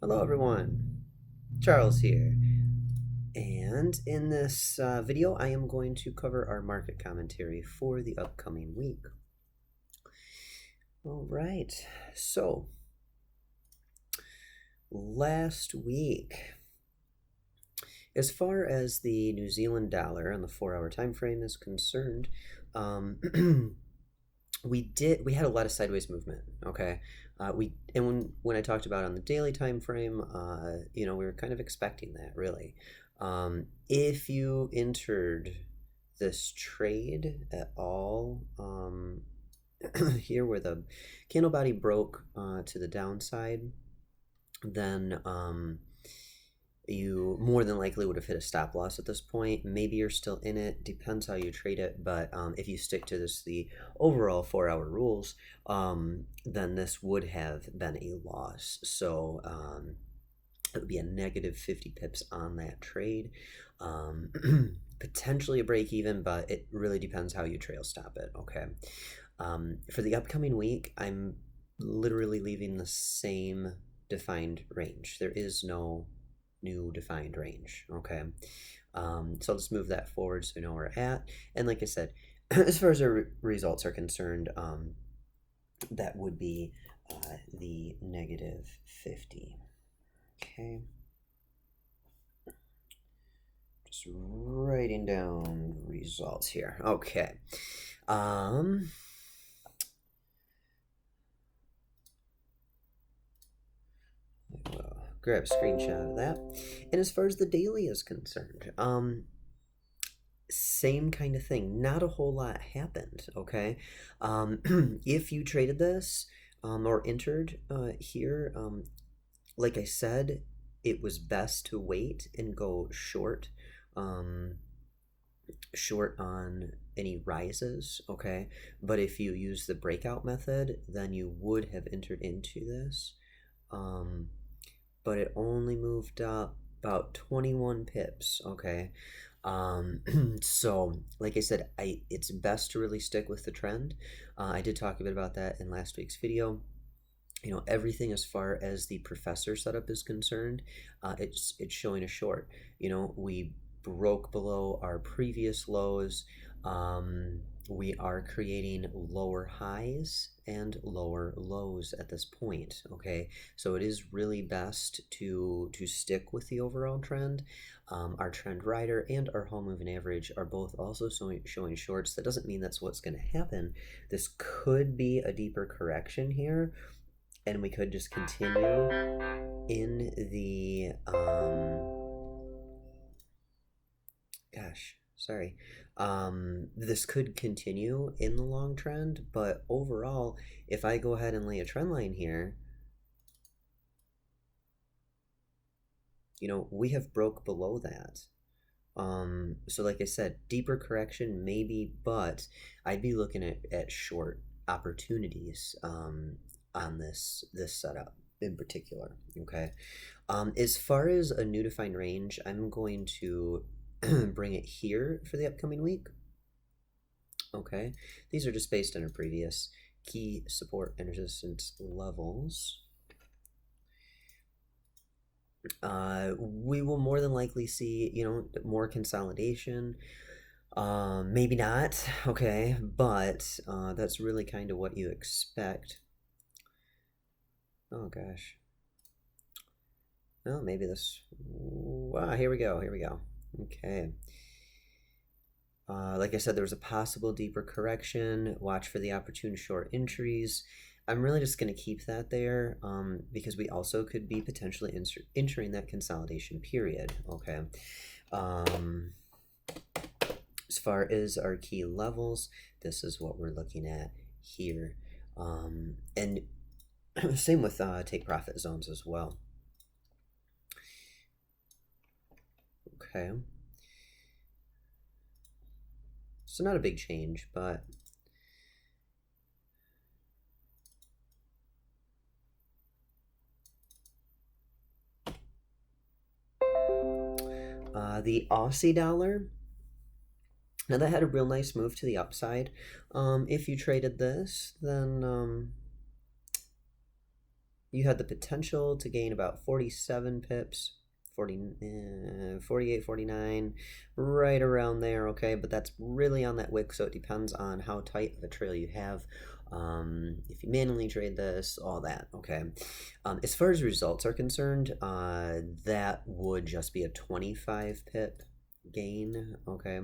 Hello everyone, Charles here, and in this video I am going to cover our market commentary for the upcoming week. Alright, so last week, as far as the New Zealand dollar on the 4-hour time frame is concerned, we had a lot of sideways movement. Okay, when I talked about on the daily time frame, we were kind of expecting that, really. If you entered this trade at all, here where the candle body broke to the downside, then you more than likely would have hit a stop loss at this point. Maybe you're still in it, depends how you trade it, but if you stick to the overall 4-hour rules, then this would have been a loss. So it would be a negative 50 pips on that trade. Potentially a break even, but it really depends how you trail stop it. Okay, for the upcoming week, I'm literally leaving the same defined range. There is no new defined range. Okay, so I'll just move that forward so we know where we're at. And like I said, as far as our results are concerned, that would be the negative 50. Okay, just writing down results here. Okay, grab a screenshot of that. And as far as the daily is concerned, same kind of thing. Not a whole lot happened. Okay, if you traded this or entered here, like I said, it was best to wait and go short, short on any rises. Okay, but if you use the breakout method, then you would have entered into this. But it only moved up about 21 pips. Okay, so like I said, it's best to really stick with the trend. I did talk a bit about that in last week's video. You know, everything as far as the professor setup is concerned, it's showing a short. You know, we broke below our previous lows. We are creating lower highs and lower lows at this point. Okay, so it is really best to stick with the overall trend. Our trend rider and our whole moving average are both also showing shorts. That doesn't mean that's what's going to happen. This could be a deeper correction here, and we could just continue in the this could continue in the long trend, but overall, if I go ahead and lay a trend line here, you know, we have broke below that. So like I said, deeper correction maybe, but I'd be looking at short opportunities on this setup in particular. Okay, as far as a new defined range, I'm going to bring it here for the upcoming week. Okay, these are just based on our previous key support and resistance levels. We will more than likely see, you know, more consolidation. Maybe not. Okay, but that's really kind of what you expect. Oh gosh. Oh, maybe this. Wow, here we go. Here we go. Okay. Like I said, there was a possible deeper correction. Watch for the opportune short entries. I'm really just going to keep that there because we also could be potentially entering that consolidation period. Okay. As far as our key levels, this is what we're looking at here. And same with take profit zones as well. Okay. So not a big change, but the Aussie dollar, now that had a real nice move to the upside. If you traded this, then you had the potential to gain about 47 pips, 48, 49, right around there, okay? But that's really on that wick, so it depends on how tight of a trail you have. If you manually trade this, all that, okay? As far as results are concerned, that would just be a 25 pip gain, okay?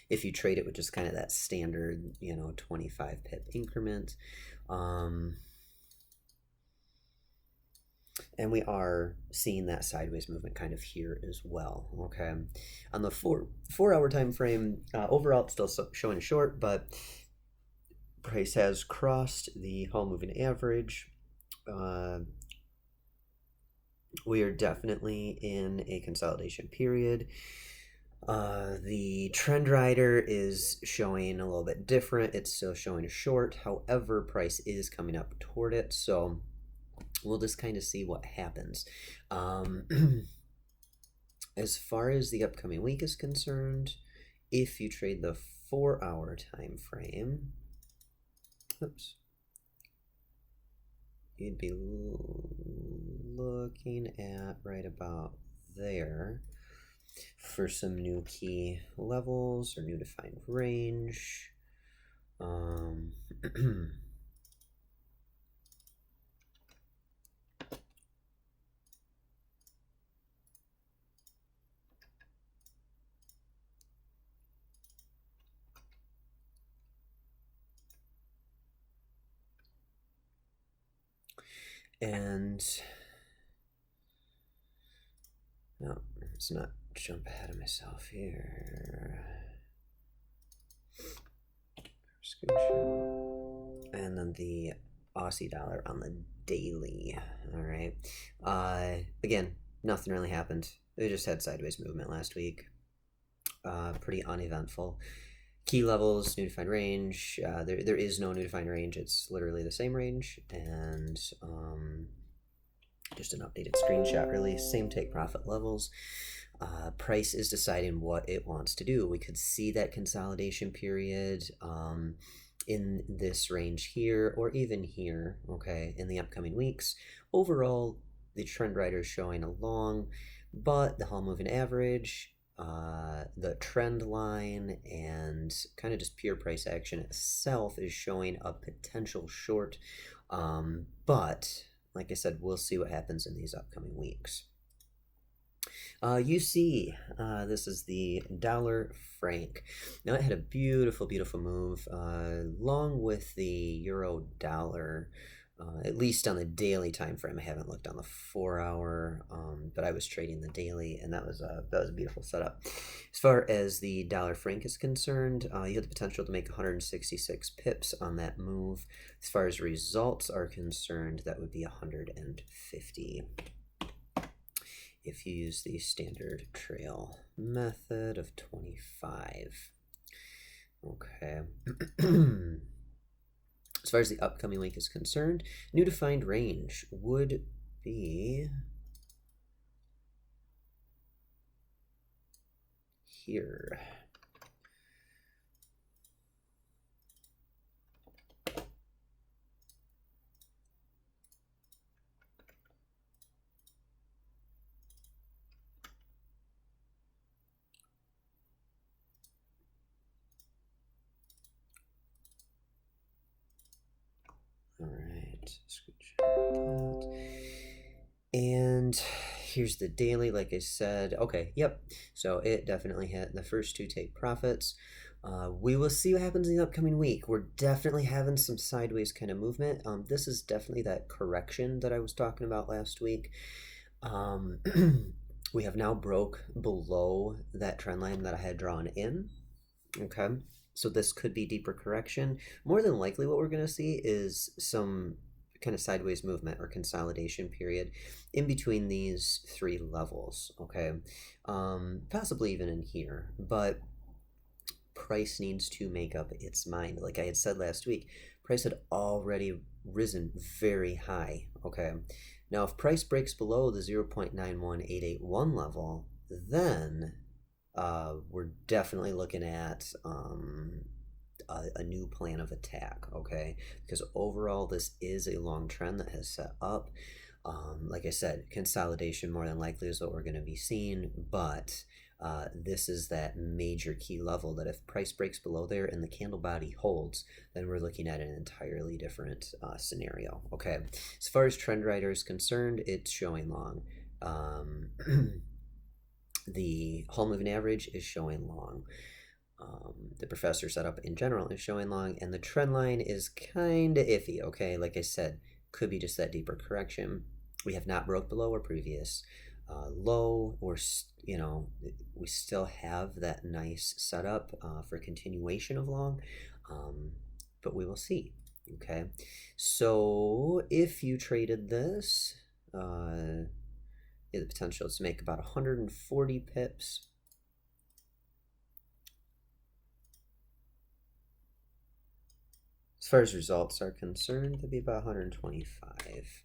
If you trade it with just kind of that standard, 25 pip increment. And we are seeing that sideways movement kind of here as well, okay? On the four-hour time frame, overall it's still showing a short, but price has crossed the whole moving average. We are definitely in a consolidation period. The trend rider is showing a little bit different. It's still showing a short. However, price is coming up toward it, so we'll just kind of see what happens. As far as the upcoming week is concerned, if you trade the 4-hour time frame, oops, you'd be looking at right about there for some new key levels or new defined range. And no, let's not jump ahead of myself here. And then the Aussie dollar on the daily. All right. Again, nothing really happened. They just had sideways movement last week. Pretty uneventful. Key levels, new defined range. There is no new defined range. It's literally the same range, and just an updated screenshot. Really, same take profit levels. Price is deciding what it wants to do. We could see that consolidation period in this range here, or even here, okay, in the upcoming weeks. Overall, the trend rider is showing along, but the whole moving average, the trend line, and kind of just pure price action itself is showing a potential short, but like I said, we'll see what happens in these upcoming weeks. UC, this is the dollar franc. Now it had a beautiful, beautiful move, along with the euro dollar, at least on the daily time frame. I haven't looked on the 4-hour, but I was trading the daily, and that was a beautiful setup. As far as the dollar franc is concerned, you had the potential to make 166 pips on that move. As far as results are concerned, that would be 150. If you use the standard trail method of 25. Okay. As far as the upcoming week is concerned, new defined range would be here. All right, screenshot that. And here's the daily, like I said. Okay, yep. So it definitely hit the first two take profits. We will see what happens in the upcoming week. We're definitely having some sideways kind of movement. This is definitely that correction that I was talking about last week. We have now broke below that trend line that I had drawn in. Okay. So this could be deeper correction. More than likely what we're going to see is some kind of sideways movement or consolidation period in between these three levels, okay? Possibly even in here, but price needs to make up its mind. Like I had said last week, price had already risen very high, okay? Now, if price breaks below the 0.91881 level, then we're definitely looking at a new plan of attack, okay? Because overall, this is a long trend that has set up. Like I said, consolidation more than likely is what we're going to be seeing, but this is that major key level that if price breaks below there and the candle body holds, then we're looking at an entirely different scenario, okay? As far as trend rider is concerned, it's showing long. The whole moving average is showing long. The professor setup in general is showing long, and the trend line is kind of iffy, okay? Like I said, could be just that deeper correction. We have not broke below our previous low, or we still have that nice setup for continuation of long, but we will see. Okay, so if you traded this, you have the potential to make about 140 pips. As far as results are concerned, it'd be about 125.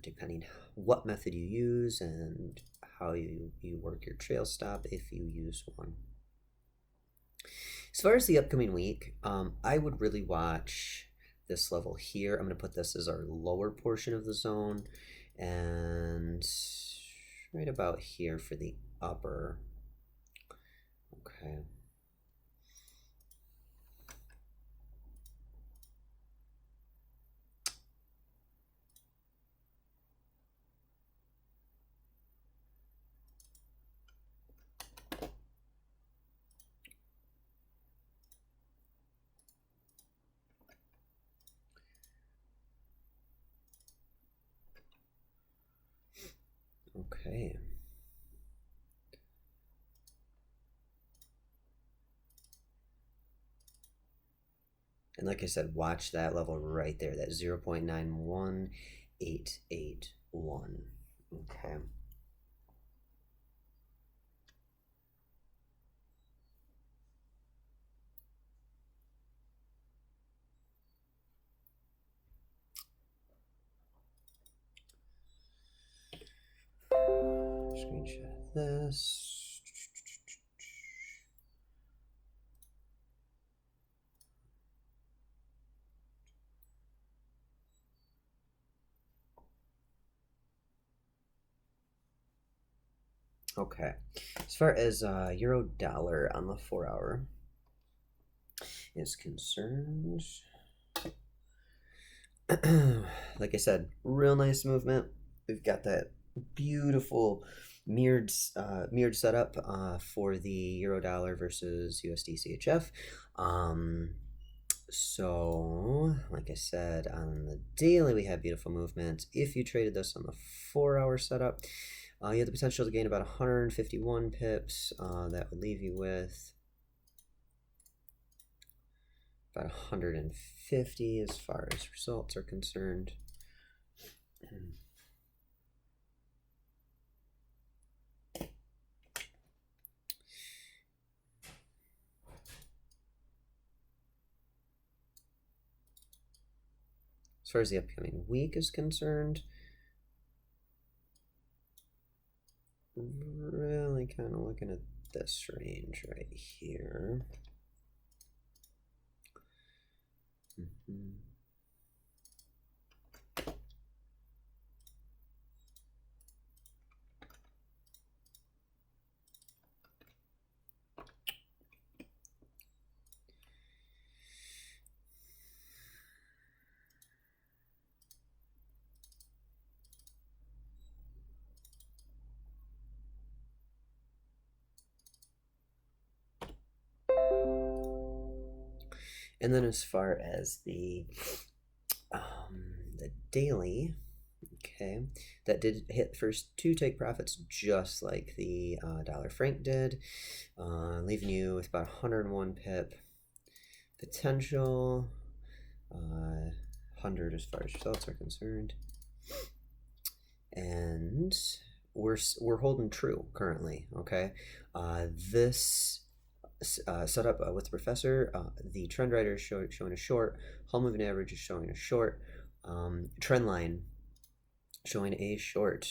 Depending what method you use and how you work your trail stop if you use one. As far as the upcoming week, I would really watch this level here. I'm going to put this as our lower portion of the zone, and right about here for the upper. Okay. Okay. And like I said, watch that level right there, that 0.91881. Okay. Screenshot this. Okay, as far as euro dollar on the 4-hour is concerned, like I said, real nice movement. We've got that beautiful mirrored setup for the euro dollar versus USDCHF. So, like I said, on the daily, we have beautiful movement. If you traded this on the 4-hour setup, you have the potential to gain about 151 pips. That would leave you with about 150 as far as results are concerned. As far as the upcoming week is concerned, really kind of looking at this range right here. And then as far as the daily, okay, that did hit first 2 take profits just like the dollar franc did, leaving you with about 101 pip potential, 100 as far as results are concerned, and we're holding true currently. Okay, this setup with the professor, the trend rider is showing a short, whole moving average is showing a short, trend line showing a short.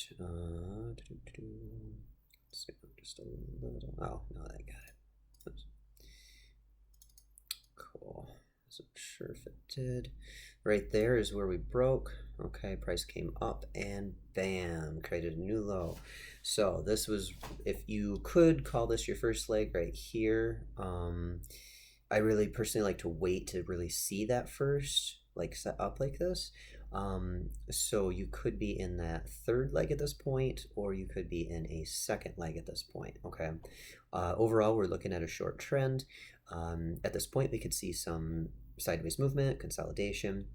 Just a little. Oh no, I got it. Oops. Cool. Wasn't sure if it did. Right there is where we broke. Okay, price came up and bam, created a new low. So this was, if you could call this your first leg right here. I really personally like to wait to really see that first, like set up like this. So you could be in that third leg at this point, or you could be in a second leg at this point, okay? Overall, we're looking at a short trend. At this point, we could see some sideways movement, consolidation,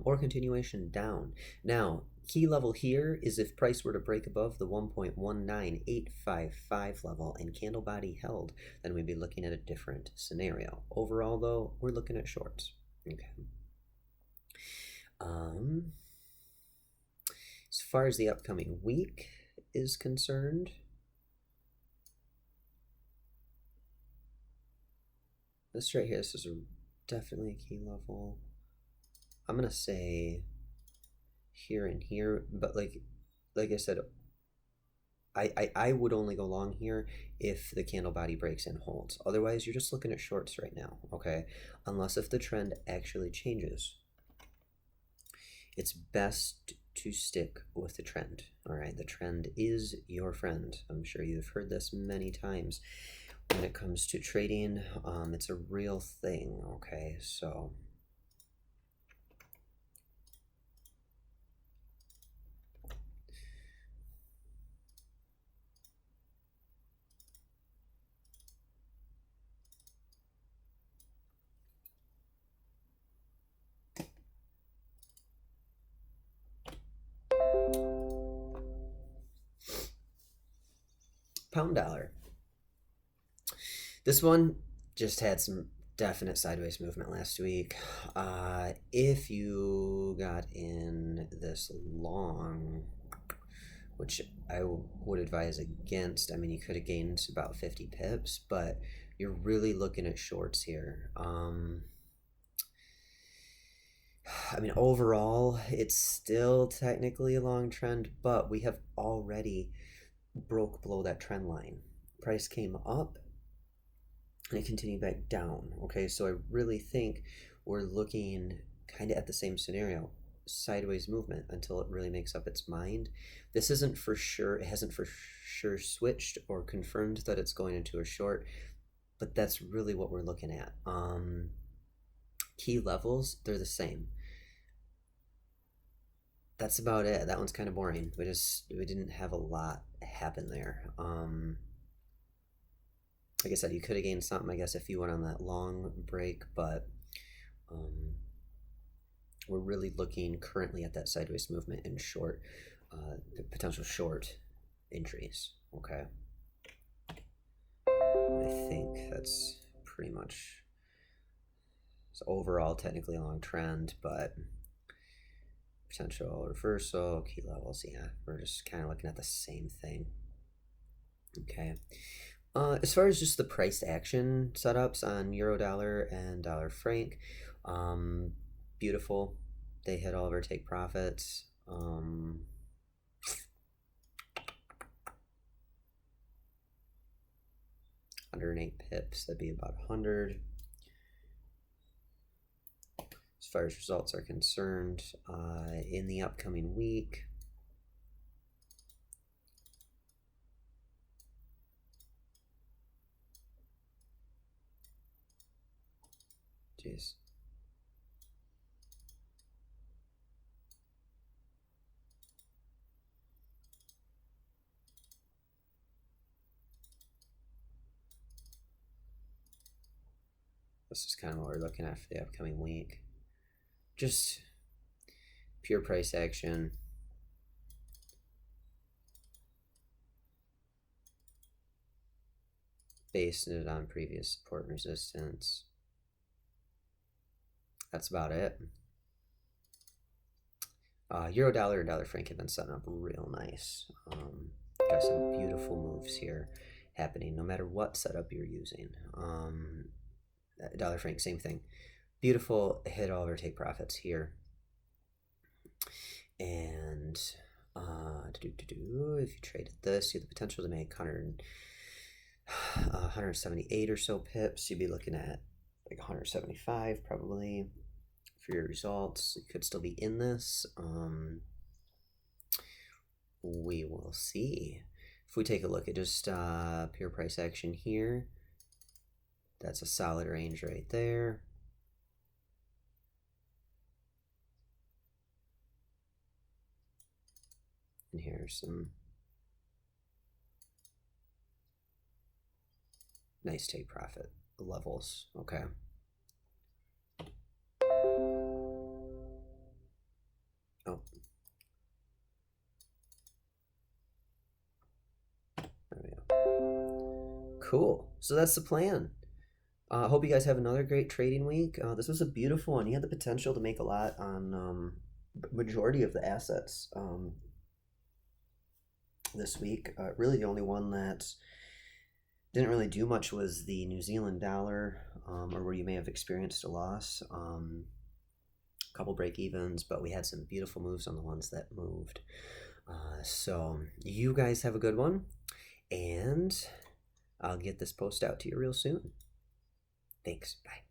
or continuation down. Now, key level here is if price were to break above the 1.19855 level and candle body held, then we'd be looking at a different scenario. Overall, though, we're looking at shorts. Okay. As far as the upcoming week is concerned, this right here, this is definitely a key level. I'm gonna say here and here, but like I said, I would only go long here if the candle body breaks and holds. Otherwise, you're just looking at shorts right now, okay? Unless if the trend actually changes. It's best to stick with the trend, all right? The trend is your friend. I'm sure you've heard this many times. When it comes to trading, it's a real thing, okay? So pound dollar. This one just had some definite sideways movement last week. If you got in this long, which I would advise against, I mean, you could have gained about 50 pips, but you're really looking at shorts here. I mean, overall, it's still technically a long trend, but we have already broke below that trend line. Price came up and it continued back down. Okay, so I really think we're looking kind of at the same scenario, sideways movement until it really makes up its mind. This isn't for sure, it hasn't for sure switched or confirmed that it's going into a short, but that's really what we're looking at. Key levels, they're the same. That's about it. That one's kind of boring. We didn't have a lot happen there. Like I said, you could have gained something, I guess, if you went on that long break, but we're really looking currently at that sideways movement in short, the potential short entries. Okay, I think that's pretty much. It's overall technically a long trend, but potential reversal, key levels, yeah, we're just kind of looking at the same thing. Okay. As far as just the price action setups on euro dollar and dollar franc, beautiful. They hit all of our take profits. 108 pips, that'd be about 100. As far as results are concerned, in the upcoming week, jeez. This is kind of what we're looking at for the upcoming week. Just pure price action. Based it on previous support and resistance. That's about it. Euro dollar and dollar franc have been setting up real nice. Got some beautiful moves here happening no matter what setup you're using. Dollar franc, same thing. Beautiful, hit all of our take profits here. And if you traded this, you have the potential to make 178 or so pips. You'd be looking at like 175 probably for your results. You could still be in this. We will see. If we take a look at just pure price action here, that's a solid range right there. And here's some nice take profit levels. Okay. Oh. There we go. Cool. So that's the plan. I hope you guys have another great trading week. This was a beautiful one. You had the potential to make a lot on majority of the assets this week. Really, the only one that didn't really do much was the New Zealand dollar, or where you may have experienced a loss. A couple break evens, but we had some beautiful moves on the ones that moved. So you guys have a good one, and I'll get this post out to you real soon. Thanks. Bye.